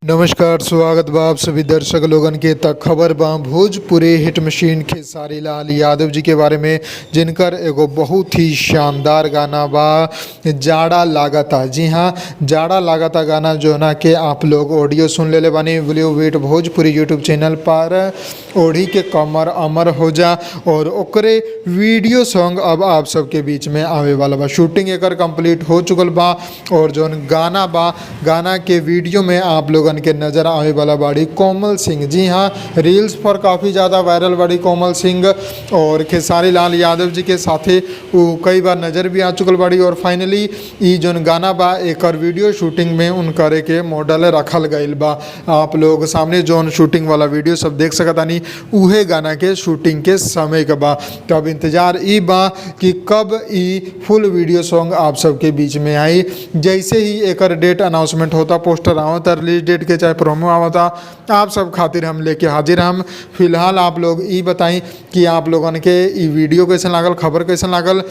नमस्कार, स्वागत बा आप सभी दर्शक लोगन के। तक खबर बा भोजपुरी हिट मशीन खेसारी लाल यादव जी के बारे में, जिनकर एगो बहुत ही शानदार गाना बा जाड़ा लागता। जी हाँ, जाड़ा लागता गाना जो ना के आप लोग ऑडियो सुन लेले बानी blue wet Bhojpuri YouTube channel पर। ओढ़ी के कमर अमर हो जा और ओकरे वीडियो सॉन्ग अब आप सबके बीच में आवे वाला बा। शूटिंग एकर कंप्लीट हो चुकल बा और जौन गाना बा, गाना के वीडियो में आप लोगन के नजर आवे वाला बाड़ी कोमल सिंह। जी हाँ, रील्स पर काफ़ी ज़्यादा वायरल बाड़ी कोमल सिंह और खेसारी लाल यादव जी के साथे वो कई बार नज़र भी आ चुकल बाड़ी। और फाइनली ई जौन गाना बा एकर वीडियो शूटिंग में उनकरे के मॉडल रखल गईल बा। आप लोग सामने जौन शूटिंग वाला वीडियो सब देख सकतानी, उहे गाना के शूटिंग के समय के बा। तो अब इंतजार ई बा कि कब ई फुल वीडियो सॉन्ग आप सबके बीच में आई। जैसे ही एकर डेट अनाउंसमेंट होता, पोस्टर आवता, रिलीज डेट के चाहे प्रोमो आवता, आप सब खातिर हम लेके हाजिर हम। फिलहाल आप लोग ई बताई कि आप लोगन के ई वीडियो कैसन लागल, खबर कैसन लागल।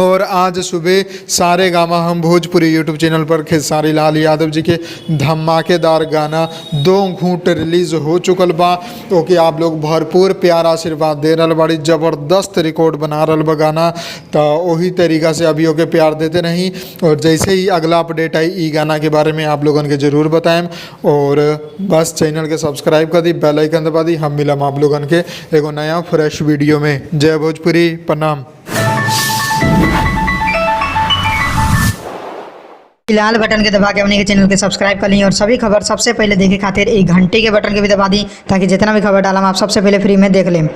और आज सुबह सारे गामा हम भोजपुरी यूट्यूब चैनल पर खेसारी लाल यादव जी के धमाकेदार गाना 2 घूंट रिलीज़ हो चुकल बा। ओके आप लोग भरपूर प्यार आशीर्वाद दे रहल बाड़ी, ज़बरदस्त रिकॉर्ड बना रहल बा गाना। तो वही तरीका से अभी ओके प्यार देते नहीं। और जैसे ही अगला अपडेट आई ई गाना के बारे में आप लोगन के ज़रूर बताएं। और बस चैनल के सब्सक्राइब कर दी, बेल आइकन दबा दी। हम मिलम आप लोगन के एगो नया फ्रेश वीडियो में। जय भोजपुरी, प्रणाम। लाल बटन के दबा के अपने के चैनल के सब्सक्राइब कर ली और सभी खबर सबसे पहले देखे खातिर एक घंटे के बटन के भी दबा दी, ताकि जितना भी खबर डालम आप सबसे पहले फ्री में देख लें।